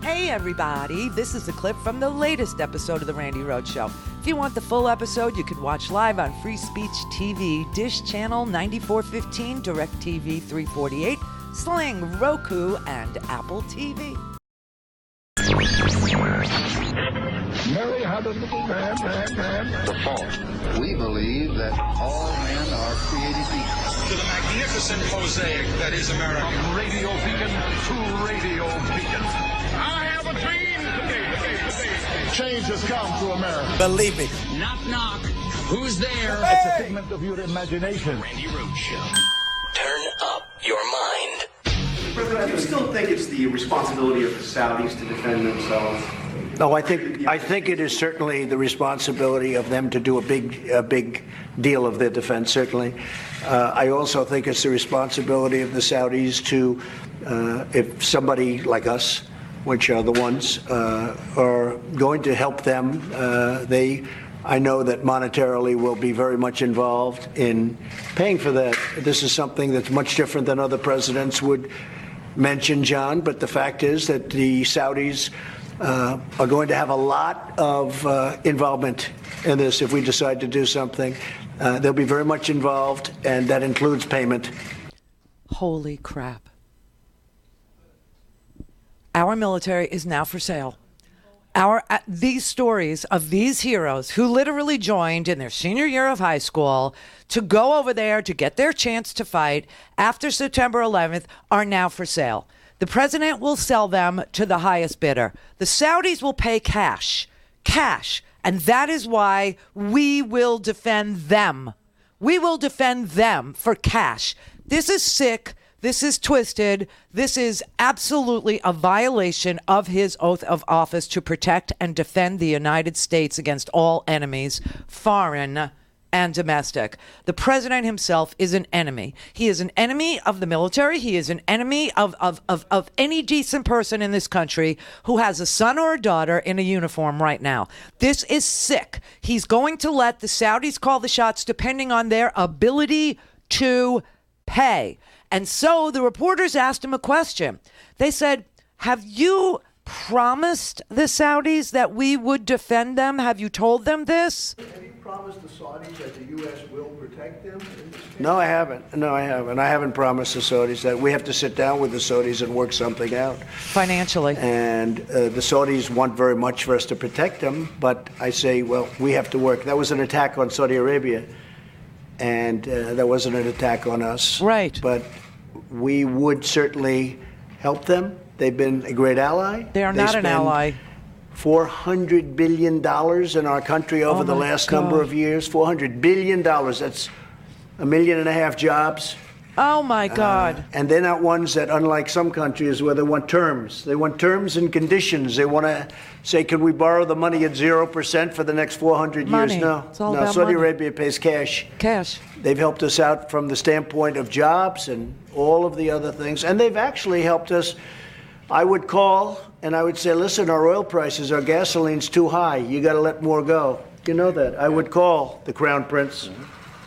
Hey everybody, this is a clip from the latest episode of the Randi Rhodes Show. If you want the full episode, you can watch live on Free Speech TV, Dish Channel 9415, DirecTV 348, Sling, Roku, and Apple TV. Mary had a little man. The fault. We believe that all men are created equal. To the magnificent mosaic that is America. From radio beacon to radio beacon. I have a dream today. Change has come to America. Believe me. Knock, knock. Who's there? It's a figment of your imagination. Randi Rhodes Show. Turn up your mind. President, do you still think it's the responsibility of the Saudis to defend themselves? No, I think it is certainly the responsibility of them to do a big deal of their defense. Certainly, I also think it's the responsibility of the Saudis to, if somebody like us, which are the ones, are going to help them, I know that monetarily will be very much involved in paying for that. This is something that's much different than other presidents would mention, John. But the fact is that the Saudis are going to have a lot of involvement in this if we decide to do something. They'll be very much involved, and that includes payment. Holy crap. Our military is now for sale. These stories of these heroes who literally joined in their senior year of high school to go over there to get their chance to fight after September 11th are now for sale. The president will sell them to the highest bidder. The Saudis will pay cash. And that is why we will defend them. We will defend them for cash. This is sick. This is twisted. This is absolutely a violation of his oath of office to protect and defend the United States against all enemies, foreign and domestic. The president himself is an enemy. He is an enemy of the military. He is an enemy of any decent person in this country who has a son or a daughter in a uniform right now. This is sick. He's going to let the Saudis call the shots depending on their ability to pay. And so the reporters asked him a question. They said, have you promised the Saudis that we would defend them? Have you told them this? Have you promised the Saudis that the U.S. will protect them? No, I haven't. I haven't promised the Saudis that. We have to sit down with the Saudis and work something out. Financially. And the Saudis want very much for us to protect them, but I say, well, we have to work. That was an attack on Saudi Arabia, and that wasn't an attack on us. Right. But we would certainly help them. They've been a great ally. They are not an ally. $400 billion in our country over the last number of years. $400 billion. That's 1.5 million jobs. Oh, my God. And they're not ones that, unlike some countries where they want terms. They want terms and conditions. They want to say, can we borrow the money at 0% for the next 400 years? No. It's all about Saudi money. Arabia pays cash. Cash. They've helped us out from the standpoint of jobs and all of the other things. And they've actually helped us. I would call and I would say, listen, our oil prices, our gasoline's too high. You got to let more go. You know that. I would call the Crown Prince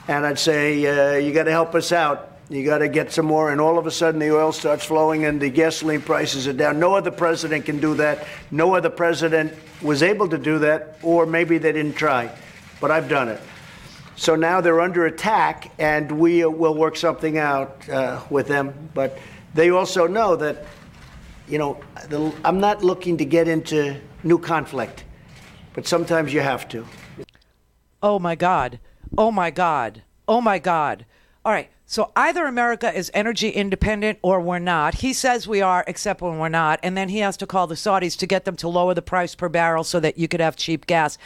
and I'd say, you got to help us out. You got to get some more. And all of a sudden the oil starts flowing and the gasoline prices are down. No other president can do that. No other president was able to do that, or maybe they didn't try. But I've done it. So now they're under attack and we will work something out with them. But they also know that, I'm not looking to get into new conflict, but sometimes you have to. Oh, my God. Oh, my God. Oh, my God. All right. So either America is energy independent or we're not. He says we are, except when we're not. And then he has to call the Saudis to get them to lower the price per barrel so that you could have cheap gas.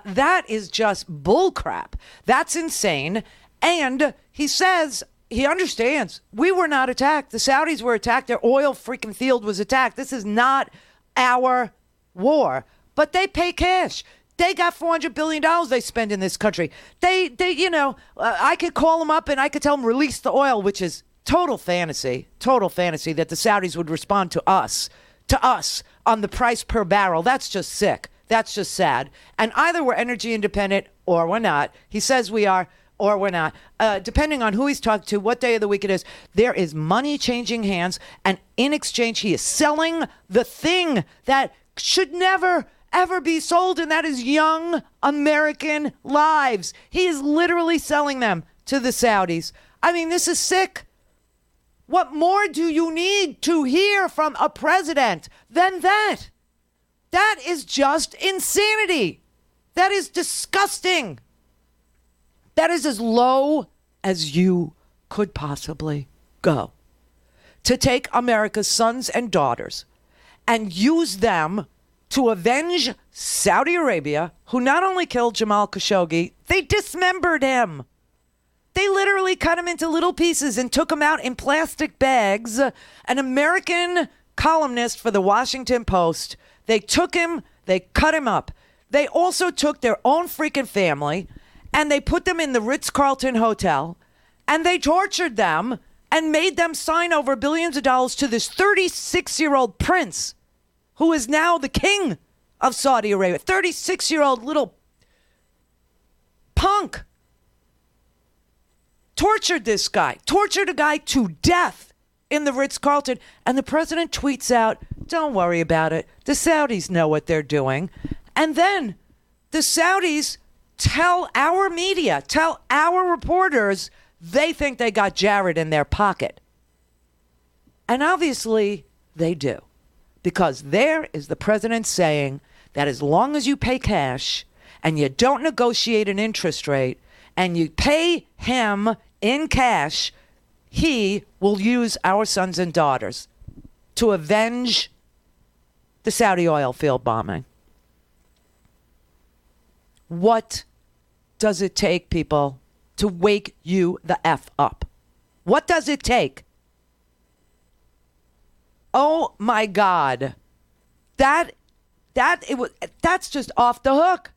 That is just bullcrap. That's insane. And he says he understands we were not attacked. The Saudis were attacked. Their oil freaking field was attacked. This is not our war. But they pay cash. They got $400 billion they spend in this country. I could call them up and I could tell them release the oil, which is total fantasy that the Saudis would respond to us on the price per barrel. That's just sick. That's just sad. And either we're energy independent or we're not. He says we are. or we're not, depending on who he's talking to, what day of the week it is. There is money changing hands, and in exchange, he is selling the thing that should never, ever be sold, and that is young American lives. He is literally selling them to the Saudis. I mean, this is sick. What more do you need to hear from a president than that? That is just insanity. That is disgusting. That is as low as you could possibly go. To take America's sons and daughters and use them to avenge Saudi Arabia, who not only killed Jamal Khashoggi, they dismembered him. They literally cut him into little pieces and took him out in plastic bags. An American columnist for the Washington Post, they took him, they cut him up. They also took their own freaking family and they put them in the Ritz-Carlton Hotel and they tortured them and made them sign over billions of dollars to this 36-year-old prince who is now the king of Saudi Arabia. 36-year-old little punk. Tortured this guy. Tortured a guy to death in the Ritz-Carlton. And the president tweets out, don't worry about it. The Saudis know what they're doing. And then the Saudis tell our media, tell our reporters, they think they got Jared in their pocket. And obviously they do. Because there is the president saying that as long as you pay cash and you don't negotiate an interest rate and you pay him in cash, he will use our sons and daughters to avenge the Saudi oil field bombing. What does it take, people, to wake you the F up? What does it take? Oh my God. That's just off the hook.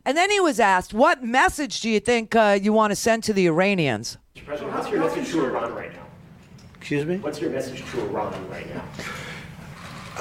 And then he was asked, what message do you think you want to send to the Iranians? Mr. President, what's your message to Iran right now? Excuse me? What's your message to Iran right now?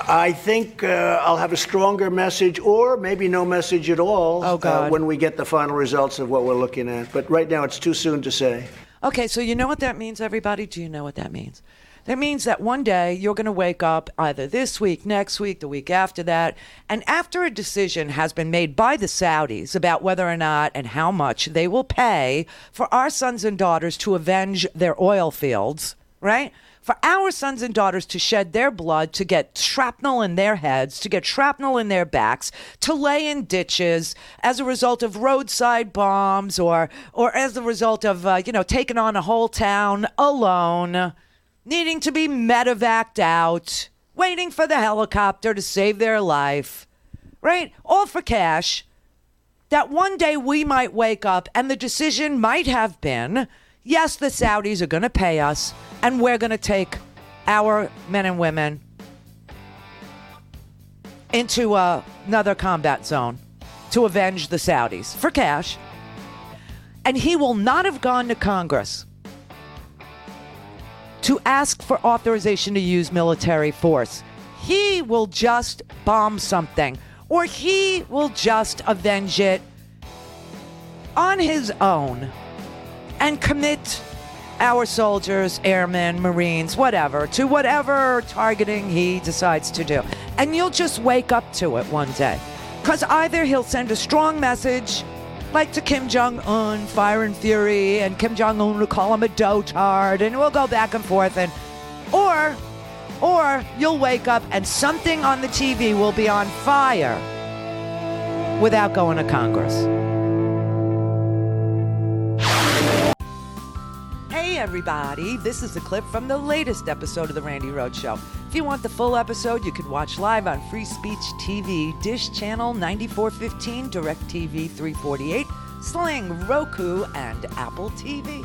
I think I'll have a stronger message or maybe no message at all when we get the final results of what we're looking at. But right now it's too soon to say. Okay, so you know what that means, everybody? Do you know what that means? That means that one day you're going to wake up either this week, next week, the week after that, and after a decision has been made by the Saudis about whether or not and how much they will pay for our sons and daughters to avenge their oil fields, right? For our sons and daughters to shed their blood, to get shrapnel in their heads, to get shrapnel in their backs, to lay in ditches as a result of roadside bombs or as a result of, taking on a whole town alone, needing to be medevaced out, waiting for the helicopter to save their life, right? All for cash. That one day we might wake up and the decision might have been, yes, the Saudis are going to pay us and we're going to take our men and women into another combat zone to avenge the Saudis for cash. And he will not have gone to Congress to ask for authorization to use military force. He will just bomb something, or he will just avenge it on his own and commit our soldiers, airmen, Marines, whatever, to whatever targeting he decides to do. And you'll just wake up to it one day. Because either he'll send a strong message, like to Kim Jong-un, Fire and Fury, and Kim Jong-un will call him a dotard, and we'll go back and forth, and or you'll wake up and something on the TV will be on fire without going to Congress. Hey everybody, this is a clip from the latest episode of the Randi Rhodes Show. If you want the full episode, you can watch live on Free Speech TV, Dish Channel 9415, DirecTV 348, Sling, Roku, and Apple TV.